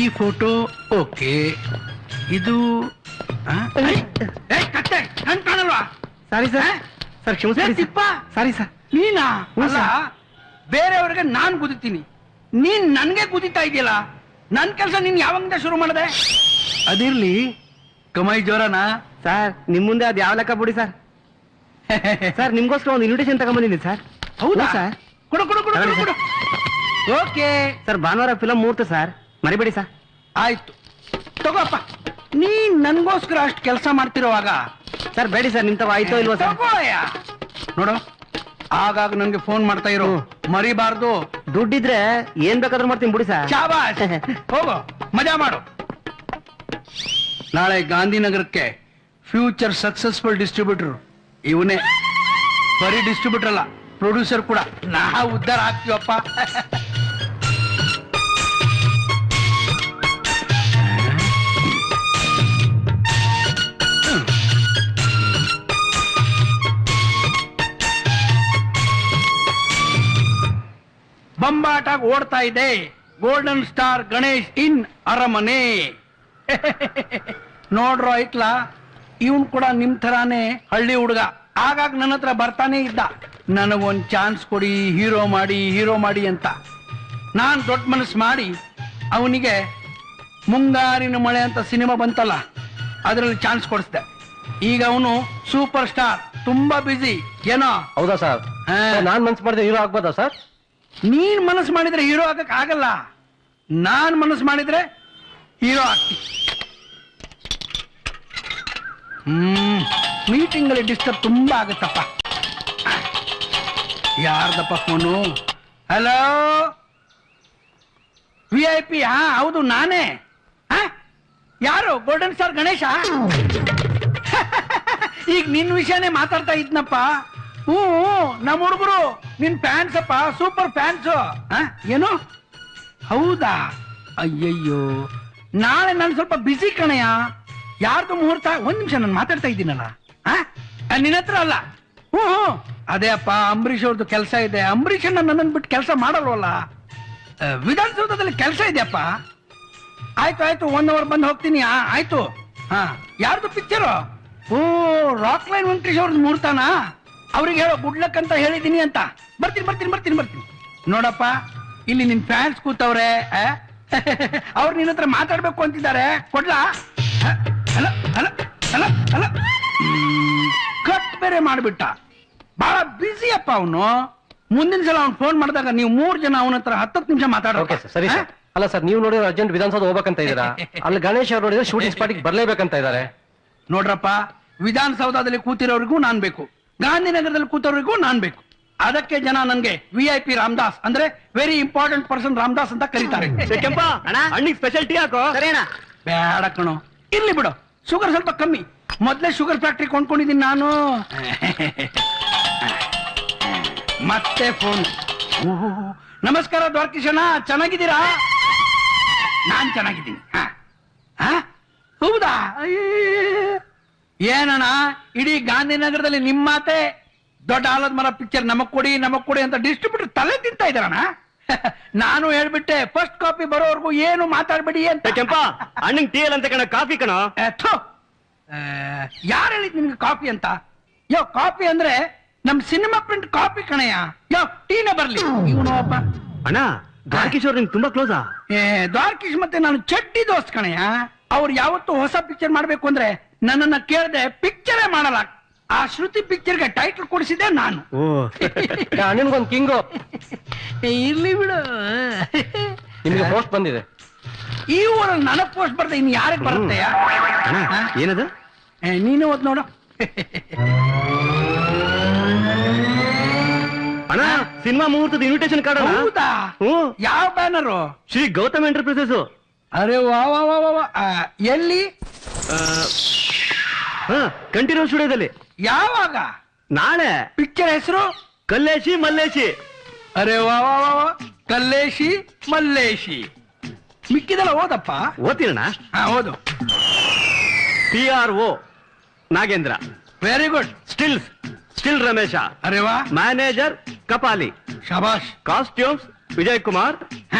ಈ photo okay. ಇದು ನನ್ ಕಾಣಲ್ವಾ? ಸಾರಿ ಸರ್. ಸರ್ ಕ್ಷಮಿಸಿ. Sorry sir. ನೀನಾ? ಅಲ್ಲ, ಬೇರೆಯವ್ರಿಗೆ ನಾನ್ ಕುದಿತೀನಿ, ನೀನ್ ನನ್ಗೆ ಕುದಿತಾ ಇದೆಯಲ್ಲ. ನನ್ ಕೆಲಸ ನೀನ್ ಯಾವಾಗ ಶುರು ಮಾಡಿದೆ? ಅದಿರ್ಲಿ, ಕಮಾಯಿ ಜೋರನಾ? ಸರ್ ನಿಮ್ ಮುಂದೆ ಅದ್ ಯಾವ ಲೆಕ್ಕ ಬಿಡಿ ಸರ್. ಸರ್ ನಿಮ್ಗೋಸ್ಕರ ಒಂದು ಇನ್ವಿಟೇಷನ್ ತಗೊಂಡ್ಬಂದಿದ್ದೀನಿ ಸರ್. ಹೌದಾ ಸರ್? ಕೊಡು ಕೊಡು ಕೊಡು ಕೊಡು ಕೊಡು. ಓಕೆ ಸರ್, ಭಾನುವಾರ ಫಿಲಂ ಮುಹೂರ್ತ ಸರ್, ಮರಿಬೇಡಿ ಸರ್. ಆಯ್ತು ತಗೋಪ್ಪ. ನೀನ್ ನನ್ಗೋಸ್ಕರ ಅಷ್ಟು ಕೆಲಸ ಮಾಡ್ತಿರೋವಾಗ ಸರ್ ಬೇಡಿ ಸರ್, ನಿಂತವ ಆಯ್ತೋ ಇಲ್ವಾ ಸರ್? ತಗೋಯ. ನೋಡು, ಆಗಾಗ ನನ್ಗೆ ಫೋನ್ ಮಾಡ್ತಾ ಇರೋ, ಮರಿಬಾರ್ದು. ದುಡ್ಡಿದ್ರೆ ಏನ್ ಬೇಕಾದ್ರೂ ಮಾಡ್ತೀನಿ ಬಿಡಿ ಸರ್. ಶಾಬಾಷ್, ಹೋಗೋ ಮಜಾ ಮಾಡು. ನಾಳೆ ಗಾಂಧಿನಗರಕ್ಕೆ ಫ್ಯೂಚರ್ ಸಕ್ಸಸ್ಫುಲ್ ಡಿಸ್ಟ್ರಿಬ್ಯೂಟರ್ ಇವನೇ. ಬರೀ ಡಿಸ್ಟ್ರಿಬ್ಯೂಟರ್ ಅಲ್ಲ, ಪ್ರೊಡ್ಯೂಸರ್ ಕೂಡ. ನಾವು ಉದ್ಧಾರ ಆಗ್ತೀವಪ್ಪ. ಬಂಬಾಟಾಗಿ ಓಡ್ತಾ ಇದೆ ಗೋಲ್ಡನ್ ಸ್ಟಾರ್ ಗಣೇಶ್ ಇನ್ ಅರಮನೆ. ನೋಡ್ರೋ ಐಕ್ಲಾ, ಇವನ್ ಕೂಡ ನಿಮ್ ತರಾನೇ ಹಳ್ಳಿ ಹುಡುಗ. ಆಗಾಗ ನನ್ನ ಹತ್ರ ಬರ್ತಾನೆ ಇದ್ದ, ನನಗೊಂದ್ ಚಾನ್ಸ್ ಕೊಡಿ, ಹೀರೋ ಮಾಡಿ ಅಂತ. ನಾನ್ ದೊಡ್ಡ ಮನಸ್ಸು ಮಾಡಿ ಅವನಿಗೆ ಮುಂಗಾರಿನ ಮಳೆ ಅಂತ ಸಿನಿಮಾ ಬಂತಲ್ಲ, ಅದರಲ್ಲಿ ಚಾನ್ಸ್ ಕೊಡಿಸ್ದೆ. ಈಗ ಅವನು ಸೂಪರ್ ಸ್ಟಾರ್, ತುಂಬಾ ಬಿಸಿ. ಏನೋ? ಹೌದಾ ಸರ್? ನಾನ್ ಮನ್ಸು ಮಾಡಿದ್ರೆ ಹೀರೋ ಆಗ್ಬೋದಾ ಸರ್? ನೀನ್ ಮನಸ್ಸು ಮಾಡಿದ್ರೆ ಹೀರೋ ಆಗಕ್ ಆಗಲ್ಲ, ನಾನ್ ಮನಸ್ಸು ಮಾಡಿದ್ರೆ ಹೀರೋ ಆಗ್ತಿ. ಮೀಟಿಂಗ್ ಅಲ್ಲಿ ಡಿಸ್ಟರ್ಬ್ ತುಂಬಾ ಆಗುತ್ತಪ್ಪ. ಯಾರ್ದಪ್ಪ ಫೋನು? Hello, VIP? ಹಾ ಹೌದು, ನಾನೇ. ಯಾರು? Golden star Ganesha? ಈಗ ನಿನ್ ವಿಷಯನೇ ಮಾತಾಡ್ತಾ ಇದ್ನಪ್ಪ. ನಮ್ಮ ಹುಡುಗರು ನಿನ್ ಫ್ಯಾನ್ಸ್ ಅಪ್ಪ, ಸೂಪರ್ ಫ್ಯಾನ್ಸ್. ಏನು? ಹೌದಾ? ಅಯ್ಯಯ್ಯೋ, ನಾಳೆ ನಾನು ಸ್ವಲ್ಪ ಬಿಸಿ ಕಣಯ್ಯ. ಯಾರ್ದು ಮುಹೂರ್ತ? ಒಂದ್ ನಿಮಿಷ, ನಾನು ಮಾತಾಡ್ತಾ ಇದ್ದೀನಲ್ಲ. ನಿನ್ನ ಹತ್ರ ಅಲ್ಲ. ಅದೇ ಅಪ್ಪ, ಅಂಬರೀಷ್ ಅವ್ರದ್ದು ಕೆಲಸ ಇದೆ. ಅಂಬರೀಷ್ ನನ್ನನ್ನು ಬಿಟ್ಟು ಕೆಲಸ ಮಾಡಲ್ವಲ್ಲ. ವಿಧಾನಸೌಧದಲ್ಲಿ ಕೆಲಸ ಇದೆಯಪ್ಪ. ಆಯ್ತು ಆಯ್ತು, 1 hour ಬಂದು ಹೋಗ್ತೀನಿ. ಆಯ್ತು. ಯಾರ್ದು ಪಿಕ್ಚರು? ರಾಕ್ ಲೈನ್ ವೆಂಕಟೇಶ್ ಅವ್ರದ್ದು ಮುಹೂರ್ತನಾ? ಅವ್ರಿಗೆ ಹೇಳೋ ಗುಡ್ ಲಕ್ ಅಂತ ಹೇಳಿದೀನಿ ಅಂತ. ಬರ್ತೀನಿ. ನೋಡಪ್ಪ, ಇಲ್ಲಿ ನಿನ್ ಫ್ಯಾನ್ಸ್ ಕೂತವ್ರೆ, ಅವ್ರು ನಿನ್ನ ಹತ್ರ ಮಾತಾಡ್ಬೇಕು ಅಂತಿದ್ದಾರೆ. ಕೊಡ್ಲಾ? ಅಲ್ಲ ಕಟ್ ಬೇರೆ ಮಾಡ್ಬಿಟ್ಟ. ಬಹಳ ಬಿಸಿ ಅಪ್ಪ ಅವನು. ಮುಂದಿನ ಸಲ ಅವ್ನು ಫೋನ್ ಮಾಡಿದಾಗ ನೀವು 3 ಜನ ಅವನ ಹತ್ರ 10 ನಿಮಿಷ ಮಾತಾಡೋ. ಸರಿ ಸರ್. ಅಲ್ಲ ಸರ್, ನೀವು ನೋಡಿದ್ರೆ ಅರ್ಜೆಂಟ್ ವಿಧಾನಸೌಧ ಹೋಗ್ಬೇಕಂತ ಇದ್ದೀರಾ. ಅಲ್ಲಿ ಗಣೇಶ್ ಅವ್ರು ನೋಡಿದ್ರೆ ಶೂಟಿಂಗ್ ಸ್ಪಾಟಿಗೆ ಬರ್ಲೇಬೇಕಂತ ಇದ್ದಾರೆ. ನೋಡ್ರಪ್ಪ, ವಿಧಾನಸೌಧದಲ್ಲಿ ಕೂತಿರೋರಿಗೂ ನಾನ್ ಬೇಕು, ಗಾಂಧಿನಗರದಲ್ಲಿ ಕೂತವ್ರಿಗೂ ನಾನ್ ಬೇಕು. ಅದಕ್ಕೆ ಜನ ನನ್ಗೆ VIP ರಾಮದಾಸ್ ಅಂದ್ರೆ ವೆರಿ ಇಂಪಾರ್ಟೆಂಟ್ ಪರ್ಸನ್ ರಾಮದಾಸ್ ಅಂತ ಕರೀತಾರೆ. ಸ್ಪೆಷಲ್ ಟೀ ಹಾಕೋ. ಬೇಡ ಕಣೋ, ಇರ್ಲಿ ಬಿಡು. ಶುಗರ್ ಸ್ವಲ್ಪ ಕಮ್ಮಿ. ಮೊದ್ಲೇ ಶುಗರ್ ಫ್ಯಾಕ್ಟ್ರಿ ಕೊಂಡ್ಕೊಂಡಿದ್ದೀನಿ ನಾನು. ಮತ್ತೆ ಫೋನ್. ನಮಸ್ಕಾರ ದ್ವಾರಕೀಶಣ್ಣ, ಚೆನ್ನಾಗಿದ್ದೀರಾ? ನಾನ್ ಚೆನ್ನಾಗಿದ್ದೀನಿ. ಹೌದಾ? ಏನಣ್ಣ, ಇಡೀ ಗಾಂಧಿನಗರದಲ್ಲಿ ನಿಮ್ಮ ಮಾತೆ ದೊಡ್ಡ ಆಲದ ಮರ ಪಿಕ್ಚರ್ ನಮಗ್ ಕೊಡಿ ಅಂತ ಡಿಸ್ಟ್ರಿಬ್ಯೂಟರ್ ತಲೆ ತಿಂತಾ ಇದ್ದಾರಣ. ನಾನು ಹೇಳ್ಬಿಟ್ಟೆ, ಫಸ್ಟ್ ಕಾಪಿ ಬರೋವರೆಗೂ ಏನು ಮಾತಾಡ್ಬೇಡಿ ಅಂತ. ಕೆಂಪ, ಅಣ್ಣಂಗ್ ಟೀ ಅಂತ ಕಣ, ಕಾಫಿ ಕಣ. ಯಾರು ಹೇಳಿದ್ ನಿನ್ಗೆ ಕಾಫಿ ಅಂತ? ಯೋ, ಕಾಫಿ ಅಂದ್ರೆ ನಮ್ ಸಿನಿಮಾ ಪ್ರಿಂಟ್ ಕಾಪಿ ಕಣಯ್ಯ. ಯೋ, ಟೀನೇ ಬರ್ಲಿ. ಇವನು ಒಬ್ಬ ಅಣ್ಣ, ದ್ವಾರಕೀಶ್ ಅವ್ರು ನಿಮ್ಗೆ ತುಂಬಾ ಕ್ಲೋಸಾ? ದ್ವಾರಕೀಶ್ ಮತ್ತೆ ನಾನು ಚಡ್ಡಿ ದೋಸ್ತ್ ಕಣಯ್ಯ. ಅವ್ರು ಯಾವತ್ತು ಹೊಸ ಪಿಕ್ಚರ್ ಮಾಡ್ಬೇಕು ಅಂದ್ರೆ ನನ್ನನ್ನ ಕೇಳದೆ ಪಿಕ್ಚರೇ ಮಾಡಲ್ಲ. ಆ ಶ್ರುತಿ ಪಿಕ್ಚರ್ಗೆ ಟೈಟಲ್ ಕೊಡಿಸಿದೆ ನಾನು. ನಿಮ್ಗೊಂದು ಕಿಂಗು. ಇರ್ಲಿ ಬಿಡು. ನಿಮ್ಗೆ ಪೋಸ್ಟ್ ಬಂದಿದೆ. ಈ ಊರಲ್ಲಿ ನನಗ್ ಪೋಸ್ಟ್ ಬರ್ದೆ, ಇನ್ ಯಾರಿಗೆ ಬರುತ್ತೆ? ಏನದು? ನೀನು ಓದ್ ನೋಡು. ಅಣ್ಣ, ಸಿನಿಮಾ ಮುಹೂರ್ತದ ಇನ್ವಿಟೇಷನ್ ಕಾರ್ಡ್. ಹೌದಾ? ಯಾವ ಬ್ಯಾನರು? ಶ್ರೀ ಗೌತಮ್ ಎಂಟರ್ಪ್ರೈಸಸ್. ಅರೆ ವಾ ವಾ ವಾ ವಾ. ಎಲ್ಲಿ? ಕಂಟಿನ್ಯೂ ಸ್ಟುಡಿಯೋದಲ್ಲಿ. ಯಾವಾಗ? ನಾಳೆ. ಪಿಕ್ಚರ್ ಹೆಸರು? ಕಲ್ಲೇಶಿ ಮಲ್ಲೇಶಿ. ಅರೆ ವಾ ವಾ ವಾ. ಕಲ್ಲೇಶಿ ಮಲ್ಲೇಶಿ. ಮಿಕ್ಕಿದೆಲ್ಲ ಓದಪ್ಪ. ಓದ್ತೀರಣ್ಣ? ಓದು. PRO Nagendra. Very good. Still Ramesha. ಅರೆ ವಾ. ಮ್ಯಾನೇಜರ್ ಕಪಾಲಿ. ಶಬಾಷ್. ಕಾಸ್ಟ್ಯೂಮ್ಸ್ ವಿಜಯ್ ಕುಮಾರ್.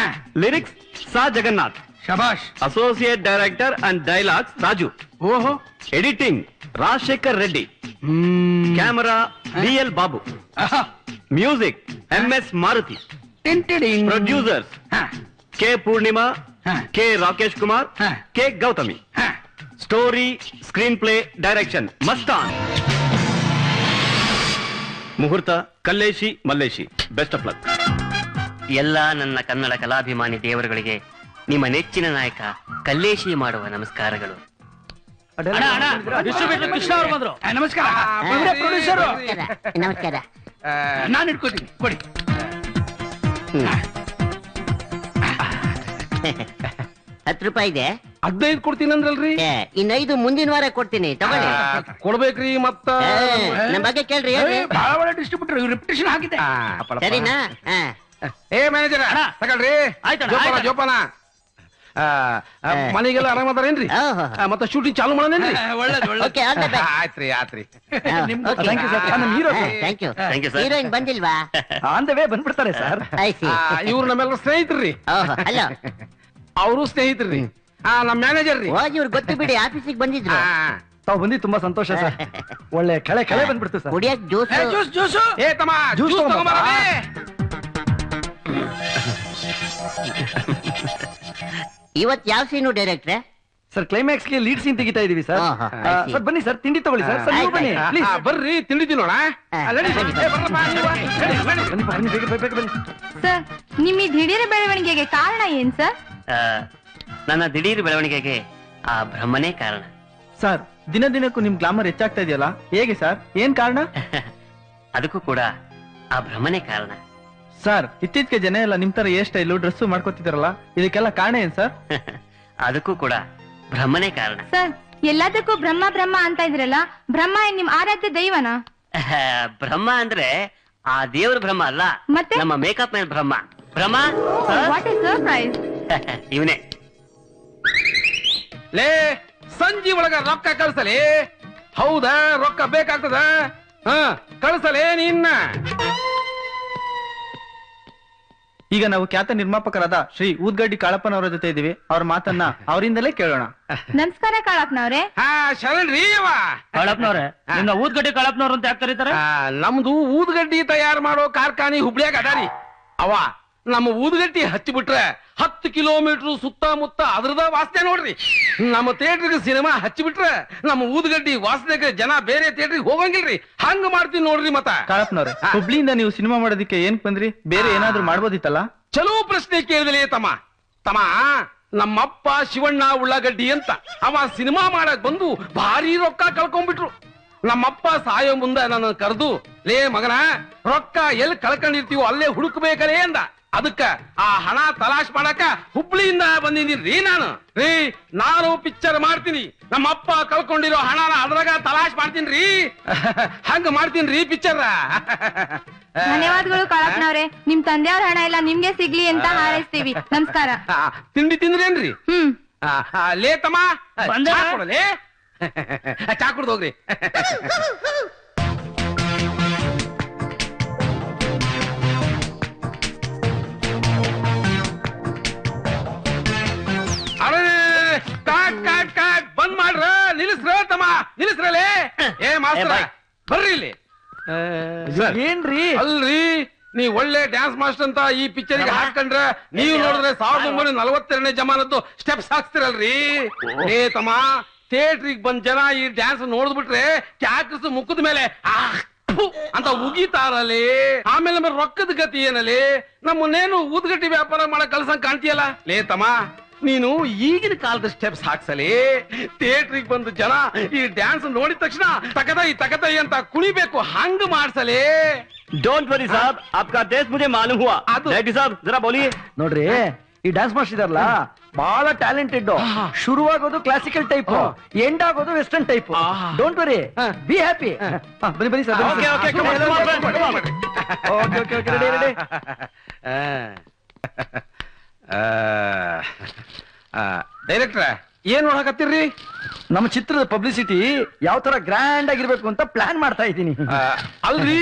ಲಿರಿಕ್ಸ್ ಸಾ ಜಗನ್ನಾಥ್. ಶಬಾಷ್. Associate director and dialogues Raju. ಓಹೋ. Editing Rajashekar Reddy. Camera BL Babu. Music MS Maruti. Producers K Poornima, K Rakesh Kumar, K Gautami. Story, screenplay, direction Mastan. ಮುಹೂರ್ತ Kalleshi Malleshi. Best of luck. ಎಲ್ಲ ನನ್ನ ಕನ್ನಡ ಕಲಾಭಿಮಾನಿ ದೇವರುಗಳಿಗೆ ನಿಮ್ಮ ನೆಚ್ಚಿನ ನಾಯಕ ಕಲ್ಲೇಶಿ ಮಾಡುವ ನಮಸ್ಕಾರಗಳು. ಕೃಷ್ಣ ಅವರು ಬಂದ್ರು. ನಮಸ್ಕಾರ. ಪ್ರೊಡ್ಯೂಸರ್ ನಮಸ್ಕಾರ. ನಾನು ಇಟ್ಕೋತೀನಿ, ಕೊಡಿ. 10 ರೂಪಾಯಿ ಇದೆ. 15 ಕೊಡ್ತೀನಿ ಅಂದ್ರಲ್ರಿ. ಇನ್ನು 5 ಮುಂದಿನ ವಾರ ಕೊಡ್ತೀನಿ, ತಗೊಳ್ಳಿ. ಕೊಡ್ಬೇಕ್ರಿ ಮತ್ತ. ನಮ್ ಬಗ್ಗೆ ಕೇಳ್ರಿ, ಹೇಳ್ರಿ. ಬಹಳ ಒಳ್ಳೆ ಡಿಸ್ಟ್ರಿಬ್ಯೂಟರ್, ರೆಪ್ಯುಟೇಷನ್ ಆಗಿದೆ. ಸರಿನಾ? ಏ ಮ್ಯಾನೇಜರ್ ತಗೊಳ್ರಿ. ಜೋಪಾನ ಜೋಪಾನ. ಮನೆಗೆಲ್ಲ ಆರಾಮದಾರೇನ್ರಿ? ಮತ್ತೆ ಶೂಟಿಂಗ್ ಚಾಲು ಮಾಡೋದೇನ್ರಿ? ಒಳ್ಳೇದು ಒಳ್ಳೇದು. Okay, all the best. ಆಯ್ತ್ರಿ ಆತ್ರಿ. Thank you, sir. ನಮ್ಮ hero, sir. Thank you. Thank you, sir. Heroine ಬಂದಿಲ್ವಾ? ಆನ್ ದ ವೇ ಬಂದ್ಬಿಡ್ತಾರೆ ಸರ್. I see. ಇವ್ರು ನಮ್ಮೆಲ್ಲರ ಸ್ನೇಹಿತರ್ರಿ. ಹಲೋ. ಅವರು ಸ್ನೇಹಿತರ್ರಿ. ನಮ್ ಮ್ಯಾನೇಜರ್ ರೀ. ಹೋಗಿ ಇವ್ರು ಗೊತ್ತು ಬಿಡಿ, ಆಫೀಸಿಗೆ ಬಂದಿದ್ರು. ತಾವು ಬಂದಿ ತುಂಬಾ ಸಂತೋಷ ಸರ್. ಒಳ್ಳೆ ಕಳೆ ಬಂದ್ಬಿಡ್ತು ಸರ್. ಕುಡಿಯಕ್ ಜ್ಯೂಸ್. Juice juice. ಏ ತಮ್ಮ ಜ್ಯೂಸ್ ತಗೊಂಬರ್ರಿ. ಇವತ್ ಯಾವ ಸೀನು ಡೈರೆಕ್ಟ್ರೆ? ಸರ್ ಕ್ಲೈಮ್ಯಾಕ್ಸ್ ಗೆ ಲೀಡ್ ಸೀನ್ ತೆಗಿತಾ ಇದೀವಿ ಸರ್. ಸರ್ ಬನ್ನಿ ಸರ್, ತಿಂಡಿ ತಗೊಳ್ಳಿ ಸರ್. ಸರ್ ನೀವು ಬನ್ನಿ ಪ್ಲೀಸ್. ಬರ್ರಿ ತಿಂಡಿ ತಿನ್ನೋಣ. ಬನ್ನಿ ಬೇಗ ಬನ್ನಿ. ಸರ್, ನಿಮ್ಮ ಈ ದಿಢೀರ್ ಬೆಳವಣಿಗೆಗೆ ಕಾರಣ ಏನ್ ಸರ್? ನನ್ನ ದಿಢೀರ್ ಬೆಳವಣಿಗೆಗೆ ಆ ಬ್ರಹ್ಮನೇ ಕಾರಣ. ಸರ್ ದಿನ ದಿನಕ್ಕೂ ನಿಮ್ ಗ್ಲಾಮರ್ ಹೆಚ್ಚಾಗ್ತಾ ಇದೆಯಲ್ಲ, ಹೇಗೆ ಸರ್? ಏನ್ ಕಾರಣ? ಅದಕ್ಕೂ ಕೂಡ ಆ ಬ್ರಹ್ಮನೇ ಕಾರಣ. ಸರ್ ಇತ್ತೀಚೆಗೆ ಜನ ಎಲ್ಲ ನಿಮ್ ತರ ಹೇರ್ ಸ್ಟೈಲು ಡ್ರೆಸ್ ಮಾಡ್ಕೊತಿದಾರಲ್ಲ, ಇದಕ್ಕೆಲ್ಲ ಕಾರಣ ಏನ್ ಸರ್? ಅದಕ್ಕೂ ಕೂಡ ಬ್ರಹ್ಮನೇ ಕಾರಣ. ಸರ್, ಎಲ್ಲದಕ್ಕೂ ಬ್ರಹ್ಮ ಬ್ರಹ್ಮ ಅಂತ ಇದ್ರಲ್ಲ, ಬ್ರಹ್ಮ ಏನ್ ನಿಮ್ ಆರಾಧ್ಯ ದೈವನಾ? ಬ್ರಹ್ಮ ಅಂದ್ರೆ ಆ ದೇವ್ರ ಬ್ರಹ್ಮ ಅಲ್ಲ, ಮತ್ತೆ? ನಮ್ಮ makeup man Brahma. Brahma what is surprise? ಇವನೇ. ಲೇ ಸಂಜೆ ಒಳಗ ರೊಕ್ಕ ಕಳ್ಸಲಿ. ಹೌದಾ, ರೊಕ್ಕ ಬೇಕಾಗ್ತದ. ಕಳ್ಸಲೇ ನಿನ್ನ. ಈಗ ನಾವು ಖ್ಯಾತ ನಿರ್ಮಾಪಕರಾದ ಶ್ರೀ ಊದ್ಗಡ್ಡಿ ಕಾಳಪ್ಪನವರ ಜೊತೆ ಇದೀವಿ. ಅವ್ರ ಮಾತನ್ನ ಅವರಿಂದಲೇ ಕೇಳೋಣ. ನಮಸ್ಕಾರ ಕಾಳಪ್ಪನವ್ರೆ. ಶರಣ್ರಿ ಅವ. ಕಾಳಪ್ಪನವ್ರೆ, ನಿನ್ನ ಊದ್ಗಡ್ಡಿ ಕಾಳಪ್ಪನವ್ರು ಅಂತ ಯಾಕೆ ಕರೀತಾರೆ? ನಮ್ದು ಊದ್ಗಡ್ಡಿ ತಯಾರು ಮಾಡೋ ಕಾರ್ಖಾನೆ ಹುಬ್ಳಿಯಾಗ ಅದಾರಿ. ಅವ ನಮ್ಮ ಊದ್ಗಡ್ಡಿ ಹಚ್ಚಿಬಿಟ್ರೆ 10 ಕಿಲೋಮೀಟರ್ ಸುತ್ತಮುತ್ತ ಅದ್ರದ ವಾಸನೆ ನೋಡ್ರಿ. ನಮ್ಮ ಥಿಯೇಟರ್ಗೆ ಸಿನಿಮಾ ಹಚ್ಚಿಬಿಟ್ರೆ ನಮ್ಮ ಊದ್ಗಡ್ಡಿ ವಾಸನೆಗೆ ಜನ ಬೇರೆ ಥಿಯೇಟರ್ಗೆ ಹೋಗಂಗಿಲ್ರಿ. ಹಂಗ ಮಾಡ್ತೀನಿ ನೋಡ್ರಿ. ಮತ್ತ ಕಾಳಪ್ಪನವ್ರೆ, ಹುಬ್ಳಿಯಿಂದ ನೀವು ಸಿನಿಮಾ ಮಾಡೋದಕ್ಕೆ ಏನ್ ಬಂದ್ರಿ? ಬೇರೆ ಏನಾದ್ರು ಮಾಡ್ಬೋದಿತ್ತಲ್ಲ? ಚಲೋ ಪ್ರಶ್ನೆ ಕೇಳಿದಲೇ ತಮ್ಮ. ನಮ್ಮಪ್ಪ ಶಿವಣ್ಣ ಉಳ್ಳಾಗಡ್ಡಿ ಅಂತ ಅವ ಸಿನಿಮಾ ಮಾಡಕ್ ಬಂದು ಭಾರಿ ರೊಕ್ಕ ಕಳ್ಕೊಂಡ್ಬಿಟ್ರು. ನಮ್ಮಪ್ಪ ಸಾಯೋ ಮುಂದೆ ನನ್ನ ಕರೆದು, ಲೇ ಮಗನ, ರೊಕ್ಕ ಎಲ್ಲಿ ಕಳ್ಕೊಂಡಿರ್ತೀವೋ ಅಲ್ಲೇ ಹುಡುಕ್ಬೇಕಲೇ ಅಂದ. ಅದಕ್ಕ ಆ ಹಣ ತಲಾಶ್ ಮಾಡಕ ಹುಬ್ಳಿಯಿಂದ ಬಂದಿದ್ದೀನ್ರಿ ನಾನು. ನಾನು ಪಿಕ್ಚರ್ ಮಾಡ್ತೀನಿ, ನಮ್ಮ ಅಪ್ಪ ಕಳ್ಕೊಂಡಿರೋ ಹಣನ ಅದ್ರಾಗ ತಲಾಶ್ ಮಾಡ್ತೀನ್ರಿ. ಹಂಗ ಮಾಡ್ತೀನ್ರಿ ಪಿಕ್ಚರ್. ಧನ್ಯವಾದಗಳು ಕಾಳಪ್ಪನವ್ರೆ. ನಿಮ್ ತಂದೆಯವ್ರ ಹಣ ಎಲ್ಲ ನಿಮ್ಗೆ ಸಿಗ್ಲಿ ಅಂತ ಹಾರೈಸ್ತೀವಿ. ನಮಸ್ಕಾರ. ತಿಂಡಿ ತಿಂದ್ರೇನ್ರಿ? ಲೇ ತಮ್ಮ, ಬಂದೆ. ಚಾ ಕೊಡಲೇ? ಚಾ ಕುಡ್ದು ಹೋಗ್ರಿ. ಬಂದ್ ಮಾಡ್ರ, ನಿಲ್ಲಿಸ್ರ ತಮ್ಮ, ನಿಲ್ಲಿಸ್ರಲೇ. ಏ ಮಾಸ್ತರ, ಬರ್ರಿ ಇಲ್ಲಿ. ಏನ್ರಿ? ಅಲ್ರಿ, ನೀವ್ ಒಳ್ಳೆ ಡ್ಯಾನ್ಸ್ ಮಾಸ್ಟರ್ ಅಂತ ಈ ಪಿಕ್ಚರ್ಗೆ ಹಾಕೊಂಡ್ರ ನೀವು ನೋಡಿದ್ರೆ 1942ನೇ ಜಮಾನದ್ದು ಸ್ಟೆಪ್ಸ್ ಹಾಕ್ತಿರಲ್ರಿ. ಏ ತಮ್ಮ, ಥಿಯೇಟ್ರಿಗೆ ಬಂದ್ ಜನ ಈ ಡ್ಯಾನ್ಸ್ ನೋಡ್ಬಿಟ್ರೆ ಕ್ಯಾಕ್ರಸ್ ಮುಖದ ಮೇಲೆ ಅಂತ ಉಗಿತಾರಲ್ಲಿ. ಆಮೇಲೆ ರೊಕ್ಕದ ಗತಿ ಏನಲ್ಲಿ? ನಮ್ಮನ್ನೇನು ಊದ್ಗಟ್ಟಿ ವ್ಯಾಪಾರ ಮಾಡಕ್ ಕಲ್ಸಂಗ್ ಕಾಣ್ತೀಯಲ್ಲ. ಲೇ ತಮ್ಮ, ನೀನು ಈಗಿನ ಕಾಲದ ಸ್ಟೆಪ್ಸ್ ಹಾಕ್ಸಲಿ. ಥಿಯೇಟ್ರಿಗೆ ಬಂದು ಜನ ಈ ಡ್ಯಾನ್ಸ್ ನೋಡಿದ ತಕ್ಷಣ ತಕತೈ ಅಂತ ಕುಣಿಬೇಕು, ಹಂಗ ಮಾಡ್ಸಲಿ. डोंट वरी साहब, आपका टेस्ट मुझे मालूम हुआ. रेड्डी साहब जरा बोलिए. ನೋಡ್ರಿ, ಈ ಡ್ಯಾನ್ಸ್ ಮಾಸ್ಟರ್ ಇದಾರಲ್ಲ, ಬಹಳ ಟ್ಯಾಲೆಂಟೆಡ್. ಶುರುವಾಗೋದು ಕ್ಲಾಸಿಕಲ್ ಟೈಪ್, ಎಂಡ್ ಆಗೋದು western type. Don't worry, be happy. ಬನ್ನಿ ಬನ್ನಿ ಸರ್. Okay okay, ready. ಡೈರೆಕ್ಟ್ರ, ಏನ್ ನೋಡಕತ್ತೀರ್ರಿ? ನಮ್ಮ ಚಿತ್ರದ ಪಬ್ಲಿಸಿಟಿ ಯಾವ ತರ ಗ್ರ್ಯಾಂಡ್ ಆಗಿರ್ಬೇಕು ಅಂತ ಪ್ಲಾನ್ ಮಾಡ್ತಾ ಇದ್ದೀನಿ. ಅಲ್ರಿ,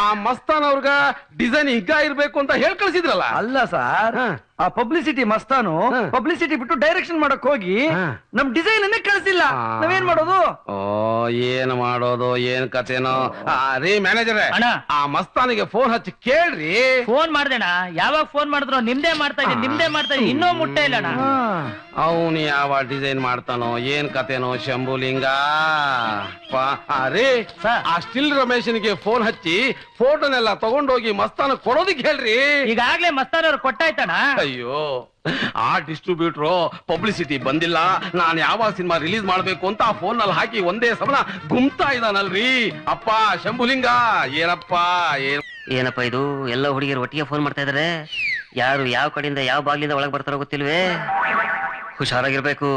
ಆ ಮಸ್ತಾನ್ ಅವ್ರಗ ಡಿಸೈನ್ ಹಿಗ್ಗ ಇರ್ಬೇಕು ಅಂತ ಹೇಳ್ ಕಳ್ಸಿದ್ರಲ್ಲ. ಅಲ್ಲ ಸರ್, ಆ ಪಬ್ಲಿಸಿಟಿ ಮಸ್ತಾನು ಪಬ್ಲಿಸಿಟಿ ಬಿಟ್ಟು ಡೈರೆಕ್ಷನ್ ಮಾಡಕ್ ಹೋಗಿ ನಮ್ ಡಿಸೈನ್ ಅನ್ನೇ ಕಳ್ಸಿಲ್ಲ. ನಾವೇನ್ ಮಾಡೋದು? ಓ ಏನ್ ಮಾಡೋದು ಏನ್ ಕತೆನೋ. ರೀ ಮ್ಯಾನೇಜರ್, ಅಣ್ಣ ಆ ಮಸ್ತಾನಿಗೆ ಫೋನ್ ಹಚ್ಚಿ ಕೇಳ್ರಿ. ಫೋನ್ ಮಾಡ್ದೇಣ, ಯಾವಾಗ ಫೋನ್ ಮಾಡಿದ್ರು ನಿಮ್ದೇ ಮಾಡ್ತಾ ಇದ್ದೀನಿ ಇನ್ನೂ ಮುಟ್ಟೆ ಇಲ್ಲ ಅಣ್ಣ. ಅವನು ಯಾವ ಡಿಸೈನ್ ಮಾಡ್ತಾನೋ ಏನ್ ಕತೆನೋ ಶಂಭುಲಿಂಗ. ರೀ ಆ ಸ್ಟಿಲ್ ರಮೇಶನ್ಗೆ ಫೋನ್ ಹಚ್ಚಿ ಫೋಟೋನೆಲ್ಲ ತಗೊಂಡೋಗಿ ಮಸ್ತಾನ ಕೊಡೋದಿಕ್ ಹೇಳ್ರಿ. ಈಗಾಗ್ಲೇ ಮಸ್ತಾನವ್ರು ಕೊಟ್ಟಾಯ್ತಣ್ಣ. ಅಯ್ಯೋ, ಆ ಡಿಸ್ಟ್ರಿಬ್ಯೂಟ್ರು ಪಬ್ಲಿಸಿಟಿ ಬಂದಿಲ್ಲ, ನಾನು ಯಾವ ಸಿನಿಮಾ ರಿಲೀಸ್ ಮಾಡ್ಬೇಕು ಅಂತ ಆ ಫೋನ್ ನಲ್ಲಿ ಹಾಕಿ ಒಂದೇ ಸಮನ ಗುಮ್ತಾ ಇದ್ದಾನಲ್ರಿ. ಅಪ್ಪ ಶಂಭುಲಿಂಗ, ಏನಪ್ಪ ಏನಪ್ಪ ಇದು? ಎಲ್ಲ ಹುಡುಗಿಯರು ಒಟ್ಟಿಗೆ ಫೋನ್ ಮಾಡ್ತಾ ಇದಾರೆ. ಯಾರು ಯಾವ ಕಡೆಯಿಂದ ಯಾವ ಬಾಗ್ಲಿಂದ ಒಳಗ್ ಬರ್ತಾರೋ ಗೊತ್ತಿಲ್ವೇ. ಹುಷಾರಾಗಿರ್ಬೇಕು.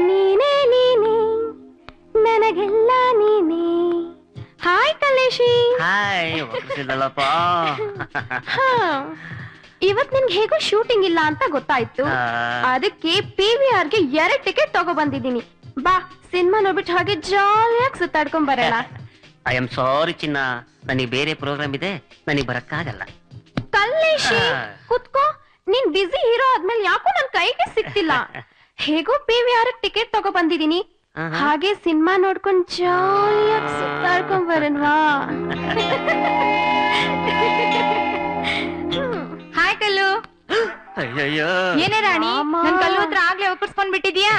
ನೀನೇ ನೀನೇ ನನಗೆಲ್ಲ ನೀನೇ. ಹಾಯ್ ಕಲೇಶಿ. ಹಾಯ್, ಒಪ್ಪಿಸಿದಲ್ಲಪ್ಪ. ಇವತ್ ನಿನ್ಗೆ ಹೇಗೋ ಶೂಟಿಂಗ್ ಇಲ್ಲ ಅಂತ ಗೊತ್ತಾಯ್ತು. ಅದಕ್ಕೆ PVR ಗೆ 2 ಟಿಕೆಟ್ ತಗೋ ಬಂದಿದ್ದೀನಿ. ಬಾ ಸಿನಿಮಾ ನೋಡ್ಬಿಟ್ಟು ಹಾಗೆ ಜಾಲಿಯಾಗಿ ಸುತ್ತಾಡ್ಕೊಂಡ್ ಬರೋಣ. ಐ ಆಮ್ ಸಾರಿ ಚಿನ್ನ, ನನಗೆ ಬೇರೆ ಪ್ರೋಗ್ರಾಮ್ ಇದೆ, ನನಗೆ ಬರಕ್ಕಾಗಲ್ಲ. ಕಲ್ಲೇಶಿ ಕುತ್ಕೋ, ನೀನ್ ಬಿಸಿ ಹೀರೋ ಆದ್ಮೇಲೆ ಯಾಕೋ ನನ್ ಕೈಗೆ ಸಿಕ್ತಿಲ್ಲ. ಹೇಗೋ PVR ಟಿಕೆಟ್ ತಗೋ ಬಂದಿದ್ದೀನಿ, ಹಾಗೆ ಸಿನಿಮಾ ನೋಡ್ಕೊಂಡ್ ಜಾಲಿಯಾಗಿ ಸುತ್ತಾಡ್ಕೊಂಡ್ ಬರೋಣವಾ. ಹಾಯ್ ಕಲ್ಲು. ಅಯ್ಯಯ್ಯೋ, ಏನೇ ರಾಣಿ, ನನ್ ಕಲ್ಲು ಹತ್ರ ಆಗ್ಲೇ ಒಪ್ಪಿಸ್ಕೊಂಡ್ ಬಿಟ್ಟಿದ್ಯಾ?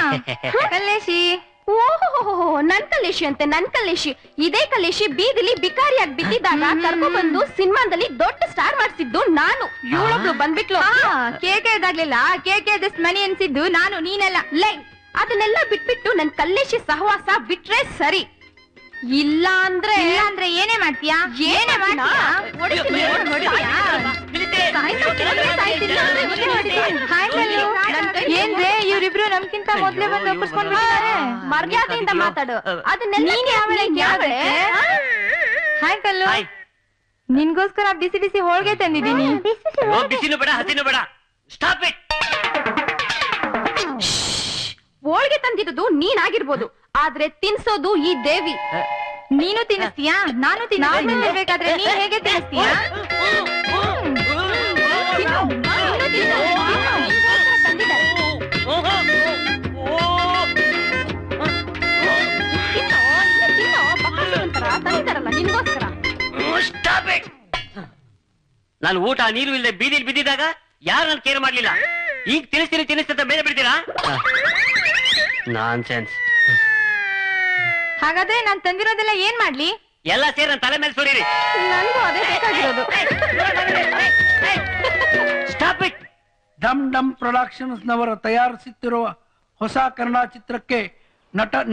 ಕಲ್ಲೇಶಿ. ಓಹೋ, ನನ್ ಕಲೇಶಿ ಅಂತೆ, ನನ್ ಕಲೇಶಿ. ಇದೇ ಕಲೇಶಿ ಬೀದಿಲಿ ಬಿಕಾರಿಯಾಗಿ ಬಿದ್ದಿದ್ದಾಗ ಕರ್ಕೊಂಡ್ ಬಂದು ಸಿನಿಮಾದಲ್ಲಿ ದೊಡ್ಡ ಸ್ಟಾರ್ ಮಾಡ್ಸಿದ್ದು ನಾನು. ಇವಳೊಬ್ಳು ಬಂದ್ಬಿಟ್ಲು. ಕೇಕೆ ಇದಾಗ್ಲಿಲ್ಲ, ಕೇಕೆ ದಿಸ್ ಮನಿ ಅನ್ಸಿದ್ದು ನಾನು, ನೀನೆಲ್ಲ. ಲೈ, ಅದನ್ನೆಲ್ಲ ಬಿಟ್ಬಿಟ್ಟು ನನ್ ಕಲ್ಲೇಶಿ ಸಹವಾಸ ಬಿಟ್ರೆ ಸರಿ. ಇಲ್ಲ ಅಂದ್ರೆ ಏನೇ ಮಾಡ್ತೀಯಾ? ಏನೇ ಮಾಡ್ತೀಯಾ? ಏನ್ರೆ ಇವ್ರಿಬ್ರು ನಮ್ಗಿಂತ ಮೊದ್ಲೇ ಬಂದು ಒಪ್ಪಿಸ್ಕೊಂಡ್ಬಿಟ್ಟಿದ್ದಾರೆ. ಮರ್ಯಾದೆಯಿಂದ ಮಾತಾಡು. ಅದನ್ನೆಲ್ಲ ಹಾಯ್ ಕಲ್ಲು, ನಿನ್ಗೋಸ್ಕರ ಬಿಸಿ ಬಿಸಿ ಹೋಳ್ಗೆ ತಂದಿದ್ದೀನಿ. ಬಿಸಿನೂ ಬೇಡ ಹಸಿನೂ ಬೇಡ. Stop it. ಹೋಳ್ಗೆ ತಂದಿದ್ದು ನೀನಾಗಿರ್ಬೋದು, ಆದ್ರೆ ತಿನ್ಸೋದು ಈ ದೇವಿ. ನೀನು ತಿನ್ನಿಸ್ತೀಯಾ? ನಾನು ತಿನ್ನಬೇಕಾದ್ರೆ ನೀನ್ ಹೇಗೆ ತಿನ್ನಿಸ್ತೀಯಾ? ನಿನ್ಗೋಸ್ಕರ. ನಾನು ಊಟ ನೀರು ಇಲ್ಲದೆ ಬೀದಿಲಿ ಬಿದ್ದಿದ್ದಾಗ ಯಾರು ನನ್ ಕೇರ್ ಮಾಡ್ಲಿಲ್ಲ. ಈಗ ತಿನ್ನಿಸ್ತ ಬೇರೆ ಬಿಡ್ತೀರಾ? ನಾನ್ ಸೆನ್ಸ್. ಹಾಗಾದ್ರೆ ನಾನ್ ತಂದಿರೋದೆಲ್ಲ ಏನ್ ಮಾಡ್ಲಿ? ಎಲ್ಲ ಸೇರಿ ನನ್ನ ತಲೆ ಮೇಲೆ ಸುರೀರಿ. ನನ್ಗೂ ಅದೇ ಬೇಕಾಗಿರೋದು. Stop it. Dum Dum productions ನವರು ತಯಾರಿಸುತ್ತಿರುವ ಹೊಸ ಕನ್ನಡ ಚಿತ್ರಕ್ಕೆ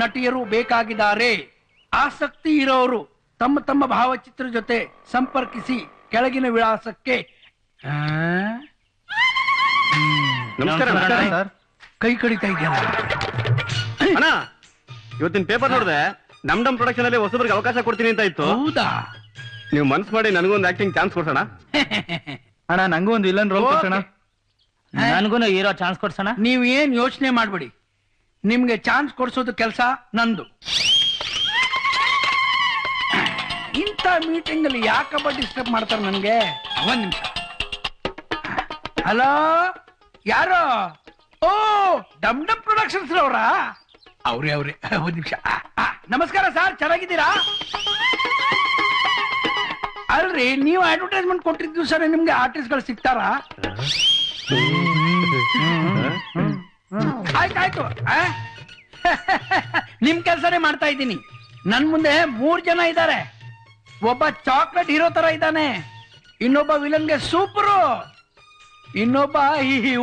ನಟಿಯರು ಬೇಕಾಗಿದ್ದಾರೆ. ಆಸಕ್ತಿ ಇರೋರು ತಮ್ಮ ತಮ್ಮ ಭಾವಚಿತ್ರ ಜೊತೆ ಸಂಪರ್ಕಿಸಿ ಕೆಳಗಿನ ವಿಳಾಸಕ್ಕೆ. ನಮಸ್ಕಾರ ಸರ್. ಕೈ ಕಡಿತಾ ಇದೆಯಲ್ಲ ಅಣ್ಣ, ಇವತ್ತಿನ ಪೇಪರ್ ನೋಡಿದೆ, ನಮ್ ಪ್ರೊಡಕ್ಷನ್ ಅಲ್ಲಿ ಹೊಸಬರಿಗೆ ಅವಕಾಶ ಕೊಡ್ತೀನಿ ಅಂತ ಇತ್ತು. ಹೌದಾ? ನೀವು ಮನ್ಸ್ ಮಾಡಿ ನನಗೊಂದು ಆಕ್ಟಿಂಗ್ ಚಾನ್ಸ್ ಕೊಡ್ಸೋಣ. ಅಣ್ಣ, ನಂಗೂ ಒಂದು ವಿಲನ್ ರೋಲ್ ಕೊಡ್ಸೋಣ. ನನ್ಗೂ ಹೀರೋ ಚಾನ್ಸ್ ಕೊಡ್ಸೋಣ. ನೀವ್ ಏನ್ ಯೋಚನೆ ಮಾಡ್ಬೇಡಿ, ನಿಮ್ಗೆ ಚಾನ್ಸ್ ಕೊಡ್ಸೋದು ಕೆಲಸ ನಂದು. ಇಂಥ ಮೀಟಿಂಗ್ ಅಲ್ಲಿ ಯಾಕಪ್ಪ ಡಿಸ್ಟರ್ಬ್ ಮಾಡ್ತಾರೆ ನನ್ಗೆ? ಒಂದ್ ನಿಮಿಷ. ಹಲೋ, ಯಾರು? ಓ, ಡಮ್ ಡಮ್ ಪ್ರೊಡಕ್ಷನ್ಸ್ ಅವರಾ? ಅವ್ರೇ ಒಂದ್ ನಿಮಿಷ. ನಮಸ್ಕಾರ ಸರ್, ಚೆನ್ನಾಗಿದ್ದೀರಾ? ಅಲ್ರಿ, ನೀವು ಅಡ್ವರ್ಟೈಸ್ಮೆಂಟ್ ಕೊಟ್ಟಿದ್ದು ಸರ್, ನಿಮ್ಗೆ ಆರ್ಟಿಸ್ಟ್ಗಳು ಸಿಗ್ತಾರಾ? ಆಯ್ತಾಯ್ತು, ನಿಮ್ ಕೆಲ್ಸನೇ ಮಾಡ್ತಾ ಇದ್ದೀನಿ. ನನ್ ಮುಂದೆ 3 ಜನ ಇದ್ದಾರೆ. ಒಬ್ಬ ಚಾಕ್ಲೇಟ್ ಹೀರೋ ತರ ಇದ್ದಾನೆ, ಇನ್ನೊಬ್ಬ ವಿಲನ್ಗೆ ಸೂಪರು, ಇನ್ನೊಬ್ಬ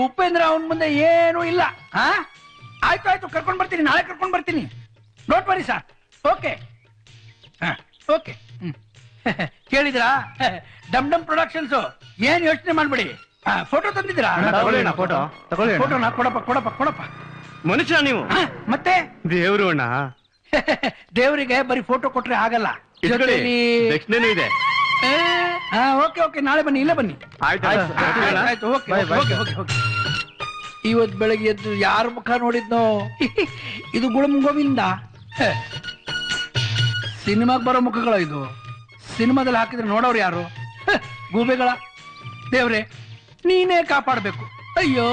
ಉಪೇಂದ್ರ. ಅವನ್ ಮುಂದೆ ಏನೂ ಇಲ್ಲ. ಆಯ್ತು, ಕರ್ಕೊಂಡ್ ಬರ್ತೀನಿ, ನಾಳೆ ಕರ್ಕೊಂಡ್ ಬರ್ತೀನಿ. ನೋಟ್ ಮಾಡಿ ಸರ್. Okay okay. ಕೇಳಿದ್ರಾ? ಡಮ್ ಡಮ್ ಪ್ರೊಡಕ್ಷನ್ಸ್. ಏನ್ ಯೋಚನೆ ಮಾಡ್ಬೇಡಿ. ಫೋಟೋ ತಂದಿದ್ದೀರಾ? ಫೋಟೋನ ಕೊಡಪ್ಪ. ಮನುಷ್ಯ ನೀವು? ಮತ್ತೆ ದೇವ್ರು ಅಣ್ಣ. ದೇವರಿಗೆ ಬರೀ ಫೋಟೋ ಕೊಟ್ರೆ ಆಗಲ್ಲ, ದಕ್ಷಿಣೇನೂ ಇದೆ. ಓಕೆ, ನಾಳೆ ಬನ್ನಿ, ಇಲ್ಲೇ ಬನ್ನಿ. ಆಯ್ತು. ಇವತ್ ಬೆಳಗ್ಗೆ ಎದ್ದು ಯಾರ ಮುಖ ನೋಡಿದ್ನೋ? ಇದು ಗುಳಂ ಗೋವಿಂದ. ಸಿನಿಮಾಗ್ ಬರೋ ಮುಖಗಳ ಇದು. ಸಿನಿಮಾದಲ್ಲಿ ಹಾಕಿದ್ರೆ ನೋಡೋರು ಯಾರು? ಗೂಬೆಗಳ. ದೇವ್ರೆ, ನೀನೇ ಕಾಪಾಡ್ಬೇಕು. ಅಯ್ಯೋ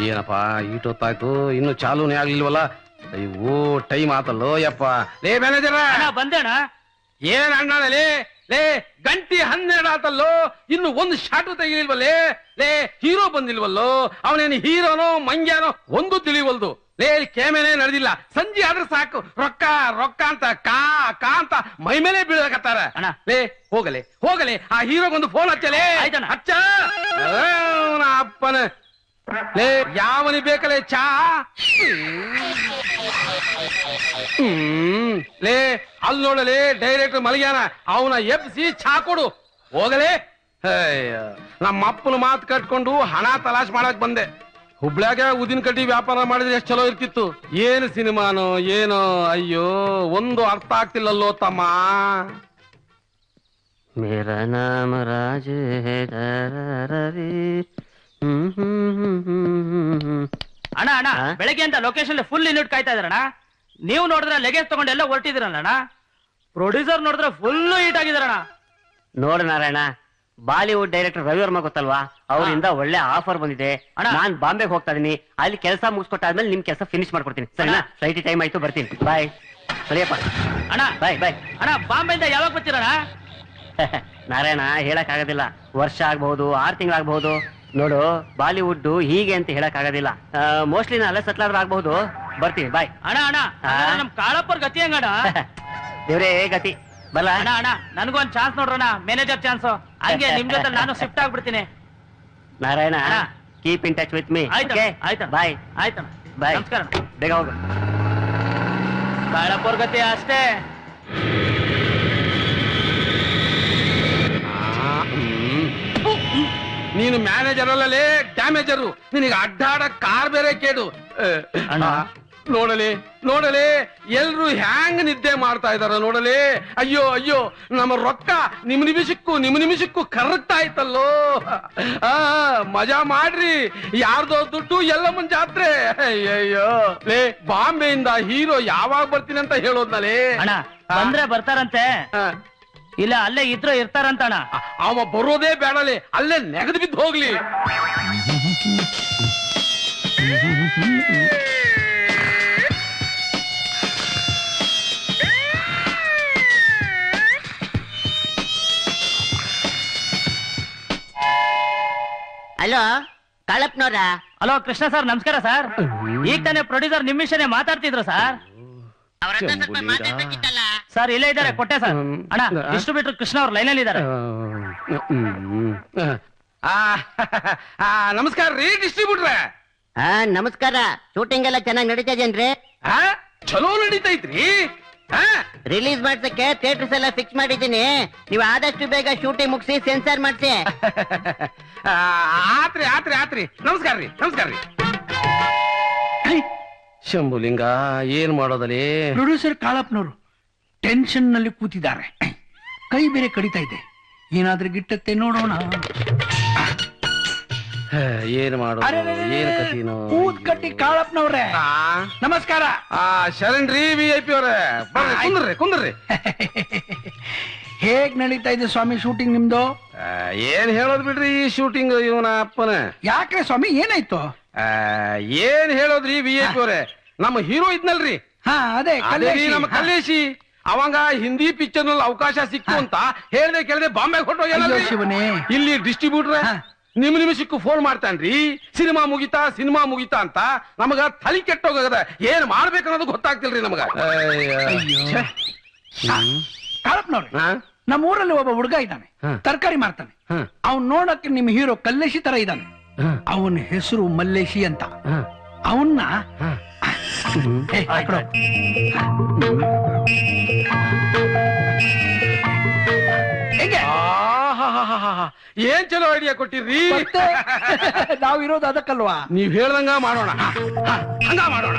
ಏನಪ್ಪ ಈಟೊತ್ತಾಯ್ತು ಇನ್ನು ಚಾಲೂನೇ ಆಗ್ಲಿಲ್ವಲ್ಲ. ಅಯ್ಯೋ ಟೈಮ್ ಆತಲ್ಲೋ ಯಪ್ಪ. ಲೇ ಮ್ಯಾನೇಜರ ಬಂದೇಣ. ಏನ್ ಅಣ್ಣನೇ ಲೇ ಗಂಟಿ 12 ಆತಲ್ಲೋ, ಇನ್ನು ಒಂದು ಶಾಟು ತೆಗಿಲಿಲ್ವಲ್ಲೇ. ಲೇ ಹೀರೋ ಬಂದಿಲ್ವಲ್ಲೋ, ಅವನೇನು ಹೀರೋನೋ ಮಂಗ್ಯಾನೋ ಒಂದು ತಿಳಿವಲ್ದು. ಲೇ ಕೇಮೇನೆ ನಡೆದಿಲ್ಲ, ಸಂಜೆ ಆದ್ರೆ ಸಾಕು ರೊಕ್ಕ ರೊಕ್ಕ ಅಂತ ಕಾ ಕಾ ಅಂತ ಮೈ ಮೇಲೆ ಬೀಳಕತ್ತಾರ. ಲೇ ಹೋಗಲೆ ಹೋಗಲೆ ಆ ಹೀರೋಗೊಂದು ಫೋನ್ ಹಚ್ಚಲೇ. ಹಚ್ಚ ಅಪ್ಪನ. ಲೇ ಯಾವನಿ ಬೇಕಲೇ ಚಾ? ಲೇ ಅಲ್ಲಿ ನೋಡಲೇ ಡೈರೆಕ್ಟರ್ ಮಲಗ್ಯಾನ, ಅವನ ಎಬ್ಸಿ ಚಾ ಕೊಡು ಹೋಗಲೇ. ನಮ್ಮ ಅಪ್ಪನ ಮಾತು ಕಟ್ಕೊಂಡು ಹಣ ತಲಾಶ್ ಮಾಡಕ್ ಬಂದೆ. ಹುಬ್ಳ್ಯಾಗ ಉದಿನ ಕಡ್ಡಿ ವ್ಯಾಪಾರ ಮಾಡಿದ್ರೆ ಎಷ್ಟು ಚಲೋ ಇರ್ತಿತ್ತು. ಏನು ಸಿನಿಮಾನೋ ಏನೋ, ಅಯ್ಯೋ ಒಂದು ಅರ್ಥ ಆಗ್ತಿಲ್ಲಲ್ಲೋ ತಮ್ಮ. ಮೇರಾ ನಾಮ ರಾಜ ಅಣ್ಣ ಅಣ್ಣ ಬೆಳಗ್ಗೆ ಅಂತ ಲೊಕೇಶನ್ ಫುಲ್ ಯೂನಿಟ್ ಕಾಯ್ತಾ ಇದ್ರಣ್ಣ. ನೀವು ನೋಡಿದ್ರೆ ಲಗೇಜ್ ತಗೊಂಡು ಎಲ್ಲ ಹೊರಟಿದ್ರಣ್ಣ. ಪ್ರೊಡ್ಯೂಸರ್ ನೋಡಿದ್ರೆ ಫುಲ್ ಹೀಟ್ ಆಗಿದಾರಣ್ಣ. ನೋಡು ನಾರಾಯಣ, ಬಾಲಿವುಡ್ ಡೈರೆಕ್ಟರ್ ರವಿ ವರ್ಮ ಗೊತ್ತಲ್ವಾ, ಅವರಿಂದ ಒಳ್ಳೆ ಆಫರ್ ಬಂದಿದೆ. ನಾನ್ ಬಾಂಬೆಗೆ ಹೋಗ್ತಾ ಇದೀನಿ, ಅಲ್ಲಿ ಕೆಲಸ ಮುಗಿಸ್ಕೊಟ್ಟಾದ್ಮೇಲೆ ನಿಮ್ ಕೆಲಸ ಫಿನಿಶ್ ಮಾಡ್ಕೊಡ್ತೀನಿ. ಸರಿನಾ? ಫ್ಲೈಟ್ ಟೈಮ್ ಆಯ್ತು, ಬರ್ತೀನಿ. ಬಾಯ್. ಸರಿಯಪ್ಪ ಅಣ್ಣ. ಬಾಯ್ ಬಾಯ್. ಅಣ್ಣ ಬಾಂಬೆಯಿಂದ ಯಾವಾಗ ಬರ್ತೀರಣ್ಣ? ನಾರಾಯಣ ಹೇಳಕ್ ಆಗೋದಿಲ್ಲ, ವರ್ಷ ಆಗ್ಬಹುದು 6 ತಿಂಗಳಾಗಬಹುದು. ನೋಡು ಬಾಲಿವುಡ್ ಹೀಗೆ ಅಂತ ಹೇಳಕ್ ಆಗೋದಿಲ್ಲ. ಮೋಸ್ಟ್ಲಿ ನಾ ಅಲ್ಲೇ ಸೆಟ್ಲ್ ಆದ್ರೂ ಆಗ್ಬಹುದು. ಬರ್ತೀನಿ. ಬಾಯ್. ಅಣ್ಣ ಅಣ್ಣ ನಮ್ ಕಾಳಪ್ಪರ್ ಗತಿ ಹೆಂಗಣ್ಣ? ದೇವ್ರೇ ಗತಿ. ಬಲ್ಲ ಅಣ್ಣ ಅಣ್ಣ ನನಗೊಂದ್ ಚಾನ್ಸ್ ನೋಡ್ರಣ್ಣ, ಮ್ಯಾನೇಜರ್ ಚಾನ್ಸ್. ಹಂಗೆ ನಿಮ್ ಜೊತೆ ನಾನು ಶಿಫ್ಟ್ ಆಗ್ಬಿಡ್ತೀನಿ. Narayana keep in touch with me. ಆಯ್ತು ಬಾಯ್. ಆಯ್ತಣ್ಣ. ಬಾಯ್. ನಮಸ್ಕಾರ. ಬೇಗ ಹೋಗು. ಕಾಳಪ್ಪರ್ ಗತಿ ಅಷ್ಟೇ. ನೀನು ಮ್ಯಾನೇಜರ್ ಅಲ್ಲಲೇ ಡ್ಯಾಮೇಜರು. ನಿನಗೆ ಅಡ್ಡಾಡ ಕಾರ್ ಬೇರೆ ಕೇಡು. ನೋಡಲಿ ನೋಡಲಿ ಎಲ್ರು ಹ್ಯಾಂಗ್ ನಿದ್ದೆ ಮಾಡ್ತಾ ಇದಾರ ನೋಡಲಿ. ಅಯ್ಯೋ ಅಯ್ಯೋ ನಮ್ಮ ರೊಕ್ಕ ನಿಮ್ ನಿಮಿಷಕ್ಕೂ ಕರಗ್ತಾ ಇತ್ತಲ್ಲೋ. ಮಜಾ ಮಾಡ್ರಿ, ಯಾರ್ದೋ ದುಡ್ಡು ಎಲ್ಲಮ್ಮನ್ ಜಾತ್ರೆ. ಅಯ್ಯಯ್ಯೋ ಲೇ ಬಾಂಬೆಯಿಂದ ಹೀರೋ ಯಾವಾಗ ಬರ್ತೀನಿ ಅಂತ ಹೇಳೋದ್ನಲೇ. ಅಣ್ಣ ಬಂದ್ರೆ ಬರ್ತಾರಂತೆ, ಇಲ್ಲ ಅಲ್ಲೇ ಇದ್ರು ಇರ್ತಾರಂತಣ್ಣ. ಅವ ಬರೋದೇ ಬೇಡಲೇ, ಅಲ್ಲೇ ನೆಗದು ಬಿದ್ದು ಹೋಗ್ಲಿ. ಹಲೋ ಕಾಳಪ್ಪನವ್ರ? ಹಲೋ ಕೃಷ್ಣ ಸರ್, ನಮಸ್ಕಾರ ಸರ್. ಈಗ ತಾನೇ ಪ್ರೊಡ್ಯೂಸರ್ ನಿಮ್ ವಿಷಯನೇ ಮಾತಾಡ್ತಿದ್ರು ಸರ್. ಸರ್ ಇಲ್ಲೇ ಇದ್ದಾರೆ, ಕೊಟ್ಟೆ ಸರ್. ಅಣ್ಣ ಡಿಸ್ಟ್ರಿಬ್ಯೂಟರ್ ಕೃಷ್ಣ ಅವ್ರ ಲೈನ್ ಅಲ್ಲಿ ಇದ್ದಾರೆ. ನಮಸ್ಕಾರ ರೀ ಡಿಸ್ಟ್ರಿಬ್ಯೂಟ್ರೆ. ನಮಸ್ಕಾರ. ಶೂಟಿಂಗ್ ಎಲ್ಲ ಚೆನ್ನಾಗಿ ನಡೀತಾ ಇದೇನ್ರಿ? ಚಲೋ ನಡೀತೈತ್ರಿ. ರಿಲೀಸ್ ಮಾಡ್ಸಕ್ಕೆ ಥಿಯೇಟರ್ಸ್ ಎಲ್ಲ ಫಿಕ್ಸ್ ಮಾಡಿದ್ದೀನಿ. ನೀವು ಆದಷ್ಟು ಬೇಗ ಶೂಟಿಂಗ್ ಮುಗಿಸಿ ಸೆನ್ಸಾರ್ ಮಾಡ್ಸಿ. ಆತ್ರಿ ಆತ್ರಿ ಆತ್ರಿ. ನಮಸ್ಕಾರ ರೀ, ನಮಸ್ಕಾರ ರೀ. ಶಂಭುಲಿಂಗ ಏನ್ ಮಾಡೋದಲ್ಲಿ? ಪ್ರೊಡ್ಯೂಸರ್ ಕಾಳಪ್ಪನವರು ಟೆನ್ಷನ್ ನಲ್ಲಿ ಕೂತಿದ್ದಾರೆ. ಕೈ ಬೇರೆ ಕಡಿತಾ ಇದೆ. ಏನಾದ್ರೂ ಗಿಟ್ಟತ್ತೆ ನೋಡೋಣ. ಏನ್ ಮಾಡೋದು, ಏನ್ ಕಥಿನೋ. ಕೂತ್ ಕಟ್ಟಿ ಕಾಳಪ್ಪನವ್ರೆ ನಮಸ್ಕಾರ. ಶರಣ್ರಿ VIP ಅವ್ರೆ, ಕುಂದ್ರಿ ಕುಂದ್ರಿ. ಹೇಗ್ ನಡೀತಾ ಇದೆ ಸ್ವಾಮಿ ಶೂಟಿಂಗ್ ನಿಮ್ದು? ಏನ್ ಹೇಳೋದ್ ಬಿಡ್ರಿ ಈ ಶೂಟಿಂಗ್ ಇವನ ಅಪ್ಪನ. ಯಾಕ್ರೆ ಸ್ವಾಮಿ ಏನಾಯ್ತು? ಏನ್ ಹೇಳೋದ್ರಿ VIP ಅವ್ರೆ, ನಮ್ಮ ಹೀರೋ ಇದ್ನಲ್ರಿ, ಅದೇ ನಮ್ಮ ಕಲ್ಲೇಶಿ, ಅವಾಗ ಹಿಂದಿ ಪಿಕ್ಚರ್ ನಲ್ಲಿ ಅವಕಾಶ ಸಿಕ್ತು ಅಂತ ಹೇಳ್ದೆ ಕೇಳದೆ ಬಾಂಬೆಗೆ ಹೊರಟೋಗ್ಯಾನ ಶಿವನೇ. ಇಲ್ಲಿ ಡಿಸ್ಟ್ರಿಬ್ಯೂಟರ್ ನಿಮಿಷಕ್ಕೂ ಫೋನ್ ಮಾಡ್ತಾನ್ರಿ, ಸಿನಿಮಾ ಮುಗಿತಾ ಅಂತ. ನಮಗ ತಲೆ ಕೆಟ್ಟೋಗದ, ಏನ್ ಮಾಡ್ಬೇಕನ್ನೋದು ಗೊತ್ತಾಗ್ತಿಲ್ರಿ ನಮಗ. ಕಾಳಪ್ಪನವ್ರೆ, ನಮ್ಮ ಊರಲ್ಲಿ ಒಬ್ಬ ಹುಡುಗ ಇದ್ದಾನೆ, ತರಕಾರಿ ಮಾರ್ತಾನೆ. ಅವ್ನ್ ನೋಡಕ್ಕೆ ನಿಮ್ ಹೀರೋ ಕಲ್ಲೇಶಿ ತರ ಇದ್ದಾನೆ. ಅವನ ಹೆಸರು ಮಲ್ಲೇಶಿ ಅಂತ. ಅವನ್ನ ಏನ್ ಚಲೋ ಐಡಿಯಾ ಕೊಟ್ಟಿರ್ರಿ. ನಾವಿರೋದು ಅದಕ್ಕಲ್ವಾ? ನೀವ್ ಹೇಳ್ದಂಗ ಮಾಡೋಣ, ಹಂಗ ಮಾಡೋಣ.